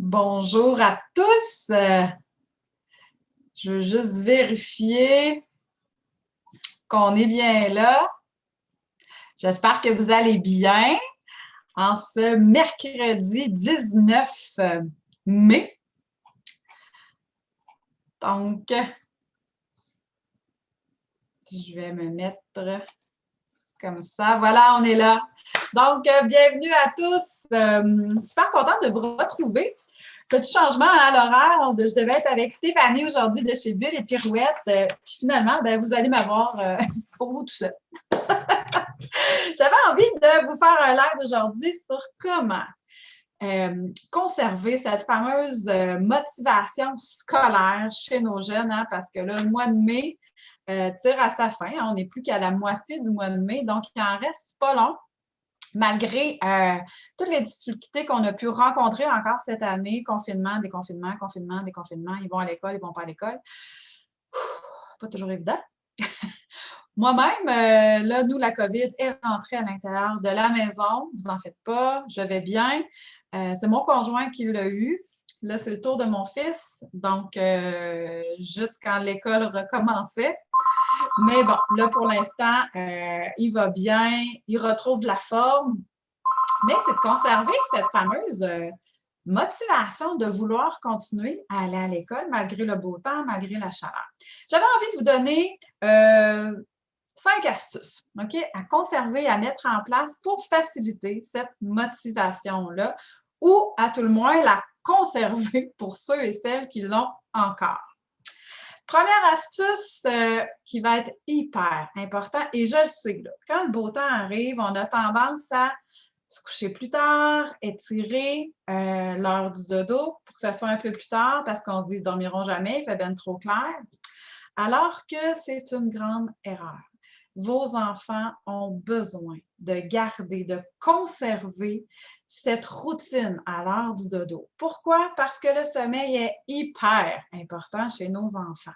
Bonjour à tous. Je veux juste vérifier qu'on est bien là. J'espère que vous allez bien en ce mercredi 19 mai. Donc, je vais me mettre comme ça. Voilà, on est là. Donc, bienvenue à tous. Super contente de vous retrouver. Petit changement à l'horaire. Je devais être avec Stéphanie aujourd'hui de chez Bulle et Pirouette. Puis finalement, vous allez m'avoir pour vous tout seul. J'avais envie de vous faire un live aujourd'hui sur comment conserver cette fameuse motivation scolaire chez nos jeunes, hein, parce que là, le mois de mai tire à sa fin. On n'est plus qu'à la moitié du mois de mai, donc il en reste pas long. Malgré toutes les difficultés qu'on a pu rencontrer encore cette année, confinement, déconfinement, confinement, déconfinement, ils vont à l'école, ils ne vont pas à l'école. Pas toujours évident. Moi-même, là, nous, la COVID est rentrée à l'intérieur de la maison. Vous en faites pas, je vais bien. C'est mon conjoint qui l'a eu. Là, c'est le tour de mon fils. Donc, juste quand l'école recommençait. Mais bon, là, pour l'instant, il va bien, il retrouve de la forme. Mais c'est de conserver cette fameuse motivation de vouloir continuer à aller à l'école malgré le beau temps, malgré la chaleur. J'avais envie de vous donner 5 astuces, OK, à conserver, à mettre en place pour faciliter cette motivation-là ou à tout le moins la conserver pour ceux et celles qui l'ont encore. Première astuce qui va être hyper important, et je le sais, là, quand le beau temps arrive, on a tendance à se coucher plus tard, étirer l'heure du dodo pour que ça soit un peu plus tard parce qu'on se dit qu'ils ne dormiront jamais, il fait bien trop clair, alors que c'est une grande erreur. Vos enfants ont besoin de garder, de conserver cette routine à l'heure du dodo. Pourquoi? Parce que le sommeil est hyper important chez nos enfants.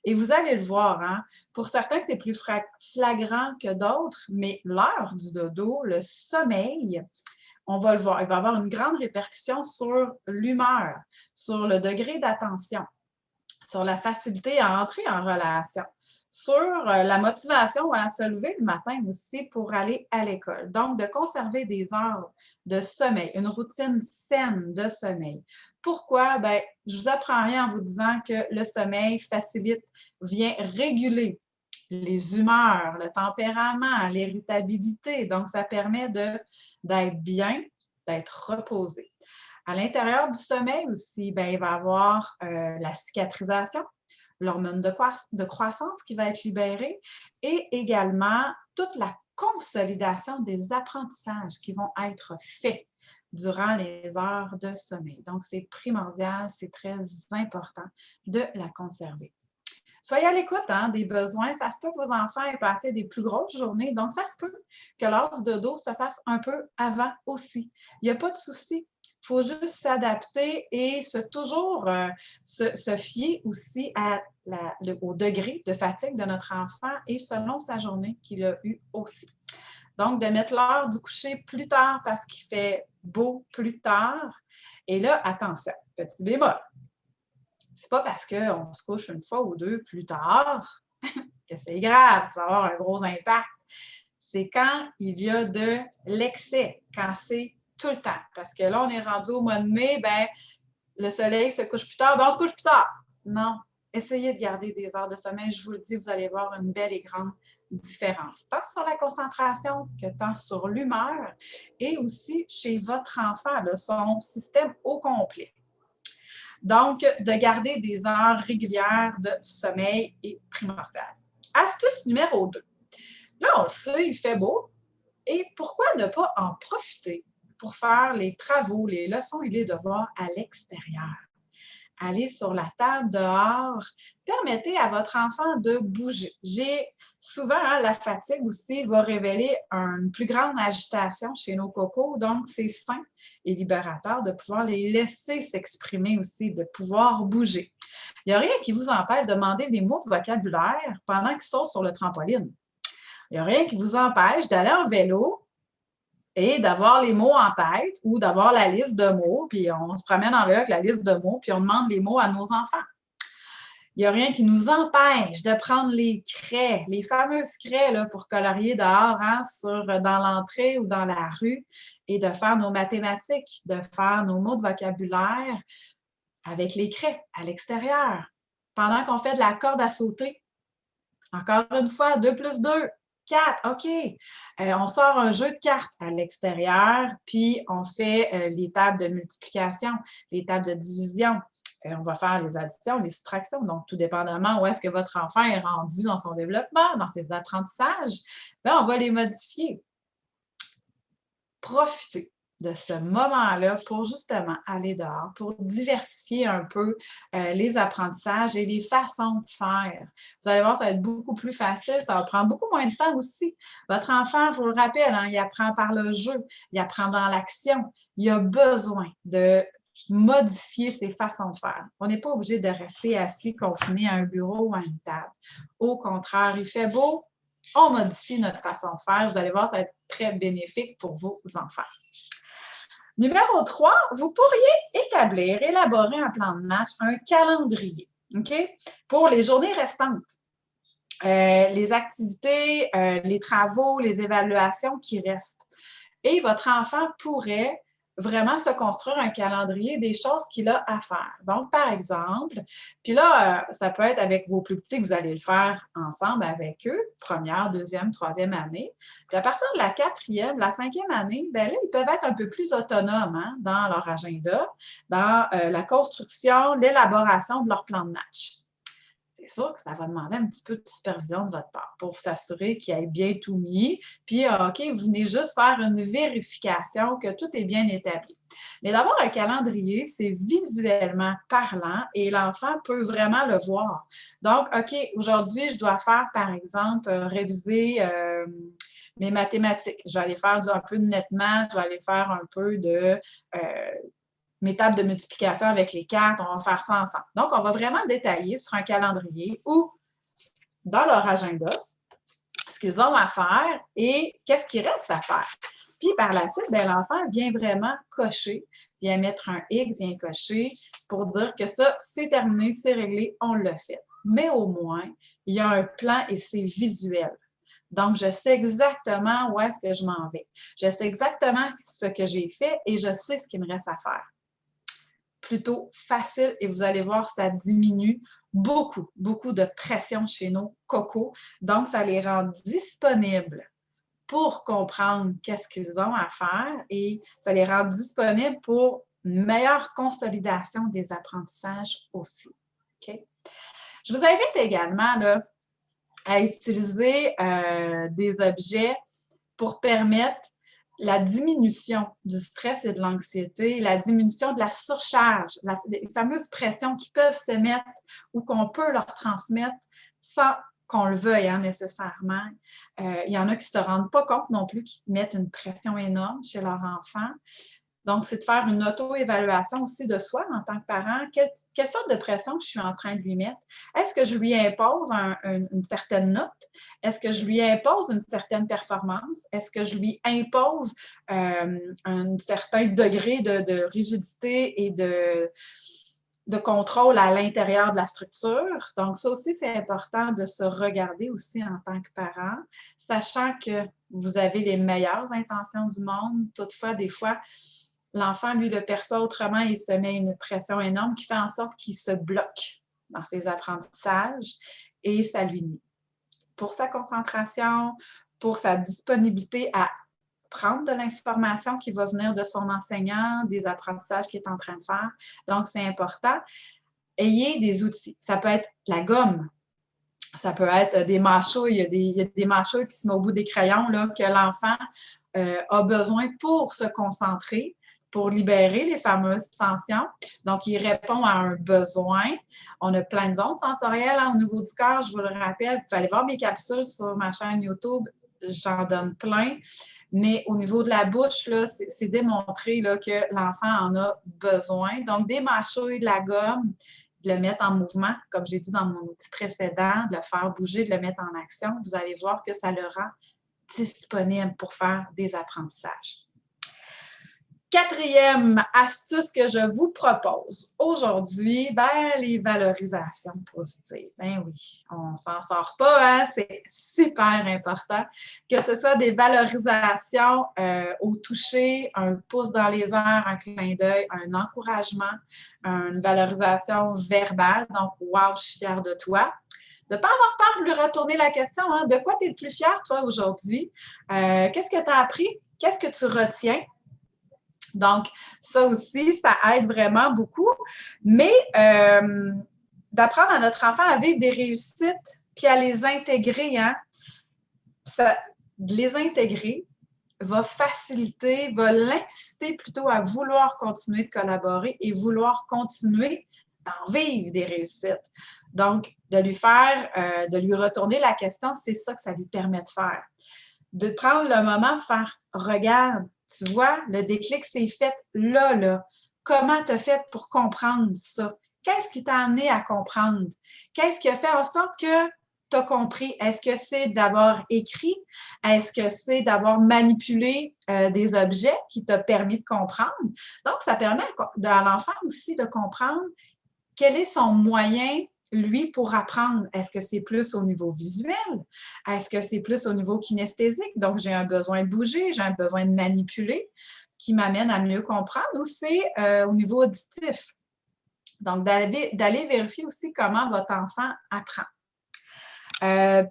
Et vous allez le voir, hein? Pour certains, c'est plus flagrant que d'autres, mais l'heure du dodo, le sommeil, on va le voir, il va avoir une grande répercussion sur l'humeur, sur le degré d'attention, sur la facilité à entrer en relation, sur la motivation à se lever le matin aussi pour aller à l'école. Donc, de conserver des heures de sommeil, une routine saine de sommeil. Pourquoi? Bien, je ne vous apprends rien en vous disant que le sommeil facilite, vient réguler les humeurs, le tempérament, l'irritabilité. Donc, ça permet d'être bien, d'être reposé. À l'intérieur du sommeil aussi, bien, il va y avoir la cicatrisation, l'hormone de croissance qui va être libérée et également toute la consolidation des apprentissages qui vont être faits durant les heures de sommeil. Donc, c'est primordial, c'est très important de la conserver. Soyez à l'écoute des besoins. Ça se peut que vos enfants aient passé des plus grosses journées. Donc, ça se peut que l'heure du dodo se fasse un peu avant aussi. Il n'y a pas de souci. Il faut juste s'adapter et toujours se fier aussi au degré de fatigue de notre enfant et selon sa journée qu'il a eue aussi. Donc, de mettre l'heure du coucher plus tard parce qu'il fait beau plus tard. Et là, attention, petit bémol. C'est pas parce qu'on se couche une fois ou deux plus tard que c'est grave, ça va avoir un gros impact. C'est quand il y a de l'excès, quand c'est tout le temps. Parce que là, on est rendu au mois de mai, bien, le soleil se couche plus tard, bien, on se couche plus tard. Non, essayez de garder des heures de sommeil. Je vous le dis, vous allez voir une belle et grande différence, tant sur la concentration que tant sur l'humeur et aussi chez votre enfant, là, son système au complet. Donc, de garder des heures régulières de sommeil est primordial. Astuce numéro 2. Là, on le sait, il fait beau. Et pourquoi ne pas en profiter pour faire les travaux, les leçons et les devoirs à l'extérieur? Allez sur la table dehors, permettez à votre enfant de bouger. Souvent, la fatigue aussi va révéler une plus grande agitation chez nos cocos, donc c'est sain et libérateur de pouvoir les laisser s'exprimer aussi, de pouvoir bouger. Il n'y a rien qui vous empêche de demander des mots de vocabulaire pendant qu'ils sont sur le trampoline. Il n'y a rien qui vous empêche d'aller en vélo et d'avoir les mots en tête ou d'avoir la liste de mots, puis on se promène en vélo avec la liste de mots, puis on demande les mots à nos enfants. Il n'y a rien qui nous empêche de prendre les craies, les fameuses craies là, pour colorier dehors, hein, dans l'entrée ou dans la rue, et de faire nos mathématiques, de faire nos mots de vocabulaire avec les craies à l'extérieur. Pendant qu'on fait de la corde à sauter, encore une fois, 2 plus 2, 4, OK. On sort un jeu de cartes à l'extérieur, puis on fait les tables de multiplication, les tables de division. On va faire les additions, les soustractions. Donc, tout dépendamment où est-ce que votre enfant est rendu dans son développement, dans ses apprentissages, bien, on va les modifier. Profitez de ce moment-là pour justement aller dehors, pour diversifier un peu les apprentissages et les façons de faire. Vous allez voir, ça va être beaucoup plus facile, ça va prendre beaucoup moins de temps aussi. Votre enfant, je vous le rappelle, hein, il apprend par le jeu, il apprend dans l'action. Il a besoin de modifier ses façons de faire. On n'est pas obligé de rester assis, confiné à un bureau ou à une table. Au contraire, il fait beau, on modifie notre façon de faire. Vous allez voir, ça va être très bénéfique pour vos enfants. Numéro 3, vous pourriez élaborer un plan de match, un calendrier, OK? Pour les journées restantes. Les activités, les travaux, les évaluations qui restent. Et votre enfant pourrait vraiment se construire un calendrier des choses qu'il a à faire. Donc, par exemple, puis là, ça peut être avec vos plus petits que vous allez le faire ensemble avec eux, première, deuxième, troisième année. Puis à partir de la quatrième, la cinquième année, bien là, ils peuvent être un peu plus autonomes hein, dans leur agenda, dans la construction, l'élaboration de leur plan de match. C'est sûr que ça va demander un petit peu de supervision de votre part pour s'assurer qu'il ait bien tout mis. Puis, OK, vous venez juste faire une vérification que tout est bien établi. Mais d'avoir un calendrier, c'est visuellement parlant et l'enfant peut vraiment le voir. Donc, OK, aujourd'hui, je dois faire, par exemple, réviser mes mathématiques. Je vais aller faire un peu de nettement, je vais aller faire un peu de mes tables de multiplication avec les cartes, on va faire ça ensemble. Donc, on va vraiment détailler sur un calendrier ou dans leur agenda ce qu'ils ont à faire et qu'est-ce qu'il reste à faire. Puis par la suite, bien, l'enfant vient vraiment cocher, vient mettre un X, vient cocher pour dire que ça, c'est terminé, c'est réglé, on l'a fait. Mais au moins, il y a un plan et c'est visuel. Donc, je sais exactement où est-ce que je m'en vais. Je sais exactement ce que j'ai fait et je sais ce qu'il me reste à faire. Plutôt facile et vous allez voir, ça diminue beaucoup, beaucoup de pression chez nos cocos. Donc, ça les rend disponibles pour comprendre qu'est-ce qu'ils ont à faire et ça les rend disponibles pour une meilleure consolidation des apprentissages aussi. Okay? Je vous invite également là, à utiliser des objets pour permettre la diminution du stress et de l'anxiété, la diminution de la surcharge, les fameuses pressions qui peuvent se mettre ou qu'on peut leur transmettre sans qu'on le veuille hein, nécessairement. Il y en a qui ne se rendent pas compte non plus qu'ils mettent une pression énorme chez leur enfant. Donc, c'est de faire une auto-évaluation aussi de soi en tant que parent. Quelle sorte de pression je suis en train de lui mettre? Est-ce que je lui impose une certaine note? Est-ce que je lui impose une certaine performance? Est-ce que je lui impose un certain degré de rigidité et de contrôle à l'intérieur de la structure? Donc, ça aussi, c'est important de se regarder aussi en tant que parent, sachant que vous avez les meilleures intentions du monde. Toutefois, des fois, l'enfant, lui, le perçoit autrement, il se met une pression énorme qui fait en sorte qu'il se bloque dans ses apprentissages et ça lui nuit. Pour sa concentration, pour sa disponibilité à prendre de l'information qui va venir de son enseignant, des apprentissages qu'il est en train de faire. Donc, c'est important. Ayez des outils. Ça peut être la gomme. Ça peut être des mâchouilles. Il y a des mâchouilles qui se mettent au bout des crayons là, que l'enfant a besoin pour se concentrer, pour libérer les fameuses tensions. Donc, il répond à un besoin. On a plein de zones sensorielles hein, au niveau du corps. Je vous le rappelle, vous pouvez aller voir mes capsules sur ma chaîne YouTube. J'en donne plein. Mais au niveau de la bouche, c'est démontré là, que l'enfant en a besoin. Donc, des mâchouilles, de la gomme, de le mettre en mouvement, comme j'ai dit dans mon outil précédent, de le faire bouger, de le mettre en action. Vous allez voir que ça le rend disponible pour faire des apprentissages. Quatrième astuce que je vous propose aujourd'hui, les valorisations positives. Ben oui, on ne s'en sort pas, hein? C'est super important que ce soit des valorisations au toucher, un pouce dans les airs, un clin d'œil, un encouragement, une valorisation verbale. Donc, wow, je suis fière de toi. De ne pas avoir peur de lui retourner la question, hein? De quoi tu es le plus fier, toi, aujourd'hui? Qu'est-ce que tu as appris? Qu'est-ce que tu retiens? Donc, ça aussi, ça aide vraiment beaucoup. Mais d'apprendre à notre enfant à vivre des réussites puis à les intégrer, hein, de les intégrer va faciliter, va l'inciter plutôt à vouloir continuer de collaborer et vouloir continuer d'en vivre des réussites. Donc, de lui retourner la question, c'est ça que ça lui permet de faire. De prendre le moment de faire « Regarde, tu vois, le déclic s'est fait là. Comment tu as fait pour comprendre ça? Qu'est-ce qui t'a amené à comprendre? Qu'est-ce qui a fait en sorte que tu as compris? Est-ce que c'est d'avoir écrit? Est-ce que c'est d'avoir manipulé des objets qui t'a permis de comprendre? Donc, ça permet à l'enfant aussi de comprendre quel est son moyen, lui, pour apprendre. Est-ce que c'est plus au niveau visuel? Est-ce que c'est plus au niveau kinesthésique? Donc, j'ai un besoin de bouger, j'ai un besoin de manipuler qui m'amène à mieux comprendre, ou c'est au niveau auditif. Donc, d'aller vérifier aussi comment votre enfant apprend.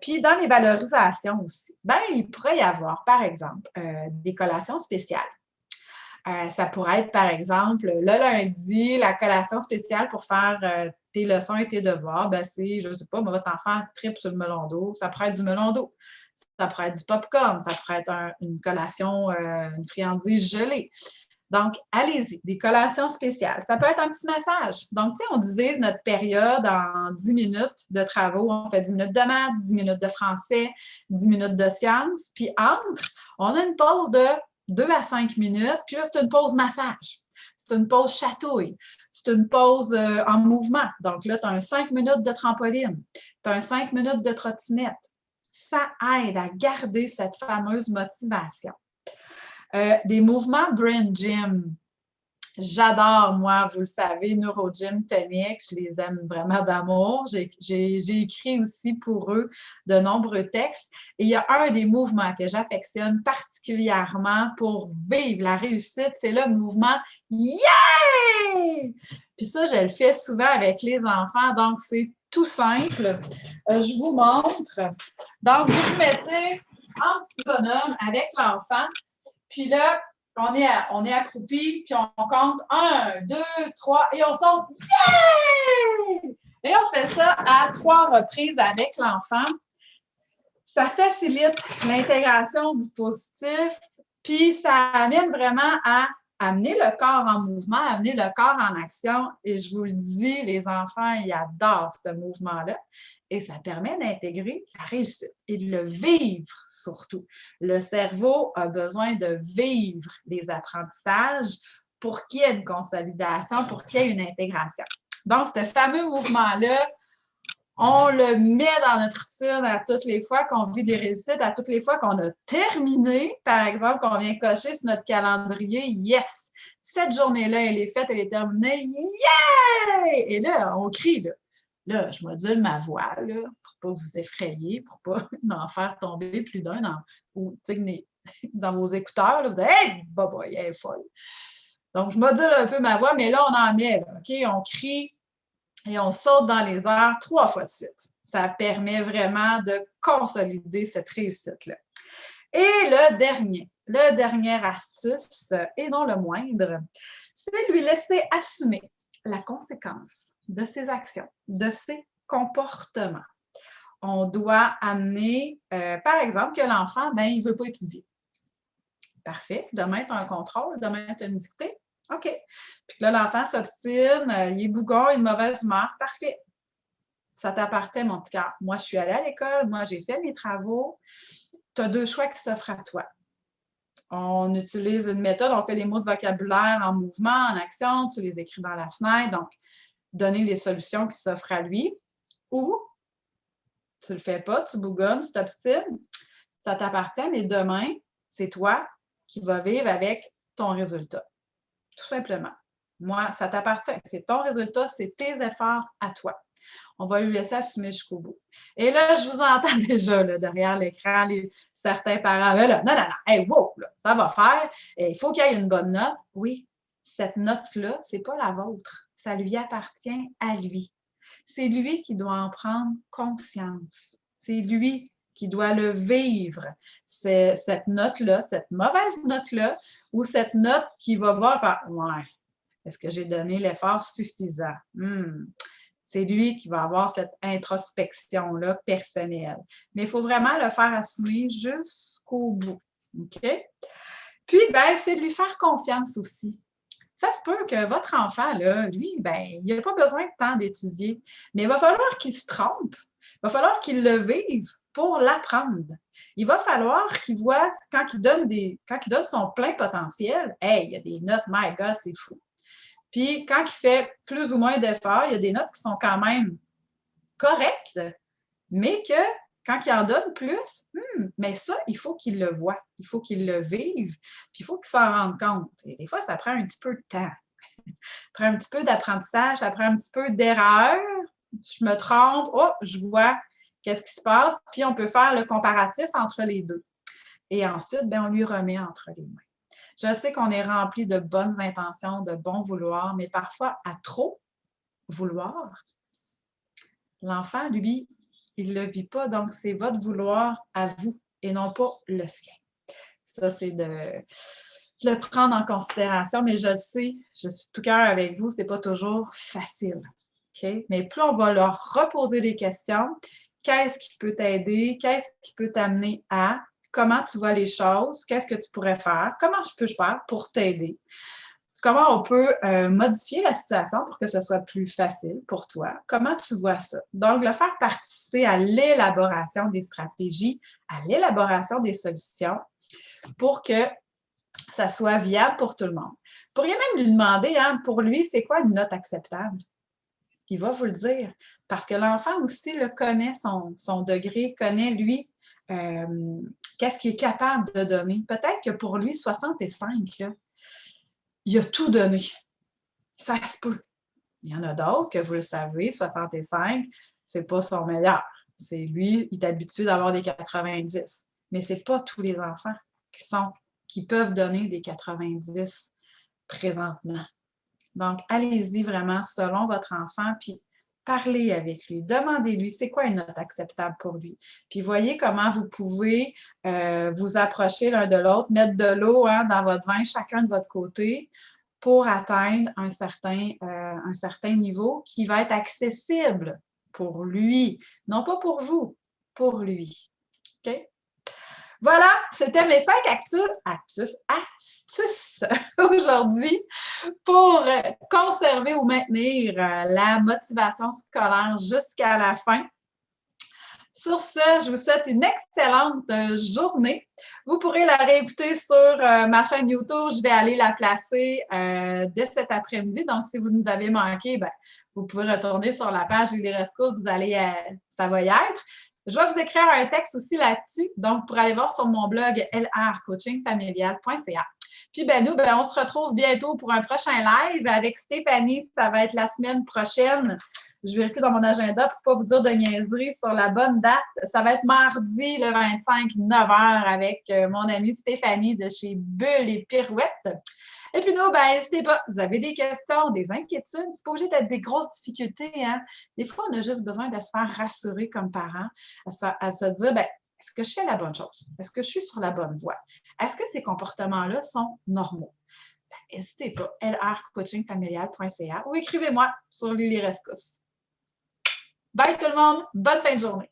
Puis, dans les valorisations aussi, il pourrait y avoir, par exemple, des collations spéciales. Ça pourrait être, par exemple, le lundi, la collation spéciale pour faire tes leçons et tes devoirs, c'est, je ne sais pas, votre enfant tripe sur le melon d'eau. Ça pourrait être du melon d'eau. Ça pourrait être du popcorn. Ça pourrait être une collation, une friandise gelée. Donc, allez-y, des collations spéciales. Ça peut être un petit massage. Donc, tu sais, on divise notre période en 10 minutes de travaux. On fait 10 minutes de maths, 10 minutes de français, 10 minutes de sciences. Puis entre, on a une pause de 2 à 5 minutes. Puis là, c'est une pause massage. C'est une pause chatouille. C'est une pause en mouvement. Donc là, tu as un 5 minutes de trampoline. Tu as un 5 minutes de trottinette. Ça aide à garder cette fameuse motivation. Des mouvements Brain Gym. J'adore, moi, vous le savez, NeuroGym Tonic, je les aime vraiment d'amour. J'ai écrit aussi pour eux de nombreux textes. Et il y a un des mouvements que j'affectionne particulièrement pour vivre la réussite, c'est le mouvement « Yeah! » Puis ça, je le fais souvent avec les enfants, donc c'est tout simple. Je vous montre. Donc, vous mettez un petit bonhomme avec l'enfant. Puis là, on est accroupi, puis on compte 1, 2, 3, et on saute. Yeah! Et on fait ça à 3 reprises avec l'enfant. Ça facilite l'intégration du positif, puis ça amène vraiment à amener le corps en mouvement, amener le corps en action. Et je vous le dis, les enfants, ils adorent ce mouvement-là. Et ça permet d'intégrer la réussite et de le vivre surtout. Le cerveau a besoin de vivre les apprentissages pour qu'il y ait une consolidation, pour qu'il y ait une intégration. Donc, ce fameux mouvement-là, on le met dans notre routine à toutes les fois qu'on vit des réussites, à toutes les fois qu'on a terminé, par exemple, qu'on vient cocher sur notre calendrier. Yes! Cette journée-là, elle est faite, elle est terminée. Yeah! Et là, on crie, là. Là, je module ma voix, là, pour ne pas vous effrayer, pour ne pas en faire tomber plus d'un dans vos écouteurs. Là, vous dites « Hey, boy, elle est folle! » Donc, je module un peu ma voix, mais là, on en met. Là, OK? On crie et on saute dans les airs 3 fois de suite. Ça permet vraiment de consolider cette réussite-là. Et le dernier astuce, et non le moindre, c'est lui laisser assumer la conséquence de ses actions, de ses comportements. On doit amener, par exemple, que l'enfant, il ne veut pas étudier. Parfait. Demain, tu as un contrôle. Demain, tu as une dictée. OK. Puis là, l'enfant s'obstine, il est bougon, il est de mauvaise humeur. Parfait. Ça t'appartient, mon petit cœur. Moi, je suis allée à l'école. Moi, j'ai fait mes travaux. Tu as 2 choix qui s'offrent à toi. On utilise une méthode, on fait les mots de vocabulaire en mouvement, en action, tu les écris dans la fenêtre. Donc, donner les solutions qui s'offrent à lui, ou tu ne le fais pas, tu bougonnes, tu t'obstines, ça t'appartient, mais demain, c'est toi qui vas vivre avec ton résultat. Tout simplement. Moi, ça t'appartient. C'est ton résultat, c'est tes efforts à toi. On va lui laisser assumer jusqu'au bout. Et là, je vous entends déjà là, derrière l'écran, certains parents. Mais là, non, non, non, hey, wow, là, ça va faire. Il faut qu'il y ait une bonne note. Oui, cette note-là, ce n'est pas la vôtre. Ça lui appartient à lui. C'est lui qui doit en prendre conscience. C'est lui qui doit le vivre. C'est cette note-là, cette mauvaise note-là, ou cette note qui va voir, faire, ouais, est-ce que j'ai donné l'effort suffisant? C'est lui qui va avoir cette introspection-là personnelle. Mais il faut vraiment le faire assumer jusqu'au bout. OK? Puis, ben, c'est de lui faire confiance aussi. Ça se peut que votre enfant, là, lui, ben, il n'a pas besoin de temps d'étudier, mais il va falloir qu'il se trompe. Il va falloir qu'il le vive pour l'apprendre. Il va falloir qu'il voit, quand il donne son plein potentiel, hey, il y a des notes, my God, c'est fou. Puis, quand il fait plus ou moins d'efforts, il y a des notes qui sont quand même correctes, mais que quand il en donne plus, mais ça, il faut qu'il le voie, il faut qu'il le vive, puis il faut qu'il s'en rende compte. Et des fois, ça prend un petit peu de temps. Ça prend un petit peu d'apprentissage, ça prend un petit peu d'erreur. Je me trompe, oh, je vois qu'est-ce qui se passe, puis on peut faire le comparatif entre les deux. Et ensuite, ben, on lui remet entre les mains. Je sais qu'on est rempli de bonnes intentions, de bons vouloirs, mais parfois, à trop vouloir, l'enfant, lui, il ne le vit pas. Donc, c'est votre vouloir à vous et non pas le sien. Ça, c'est de le prendre en considération, mais je sais, je suis tout cœur avec vous, ce n'est pas toujours facile. Okay? Mais plus on va leur reposer des questions, qu'est-ce qui peut t'aider? Qu'est-ce qui peut t'amener à? Comment tu vois les choses? Qu'est-ce que tu pourrais faire? Comment peux-je faire pour t'aider? Comment on peut modifier la situation pour que ce soit plus facile pour toi? Comment tu vois ça? Donc, le faire participer à l'élaboration des stratégies, à l'élaboration des solutions pour que ça soit viable pour tout le monde. Vous pourriez même lui demander, hein, pour lui, c'est quoi une note acceptable? Il va vous le dire. Parce que l'enfant aussi le connaît, son degré, connaît, lui, qu'est-ce qu'il est capable de donner. Peut-être que pour lui, 65, là, il a tout donné. Ça se peut. Il y en a d'autres que vous le savez, 65, c'est pas son meilleur. C'est lui, il est habitué d'avoir des 90. Mais ce n'est pas tous les enfants qui peuvent donner des 90 présentement. Donc, allez-y vraiment selon votre enfant, puis parlez avec lui. Demandez-lui c'est quoi une note acceptable pour lui. Puis voyez comment vous pouvez vous approcher l'un de l'autre, mettre de l'eau dans votre vin, chacun de votre côté, pour atteindre un certain niveau qui va être accessible pour lui, non pas pour vous, pour lui. OK? Voilà, c'était mes 5 astuces aujourd'hui pour conserver ou maintenir la motivation scolaire jusqu'à la fin. Sur ce, je vous souhaite une excellente journée. Vous pourrez la réécouter sur ma chaîne YouTube. Je vais aller la placer dès cet après-midi. Donc, si vous nous avez manqué, ben, vous pouvez retourner sur la page Lily Rescousse. Ça va y être. Je vais vous écrire un texte aussi là-dessus. Donc, vous pourrez aller voir sur mon blog lrcoachingfamilial.ca. Puis, ben, nous, on se retrouve bientôt pour un prochain live avec Stéphanie. Ça va être la semaine prochaine. Je vérifie dans mon agenda pour ne pas vous dire de niaiserie sur la bonne date. Ça va être mardi le 25, 9h avec mon amie Stéphanie de chez Bulles et Pirouettes. Et puis nous, n'hésitez pas, vous avez des questions, des inquiétudes, c'est pas obligé d'être des grosses difficultés. Hein? Des fois, on a juste besoin de se faire rassurer comme parents, à se dire, est-ce que je fais la bonne chose? Est-ce que je suis sur la bonne voie? Est-ce que ces comportements-là sont normaux? N'hésitez pas, lrcoachingfamilial.ca ou écrivez-moi sur Lily Rescousse. Bye tout le monde, bonne fin de journée.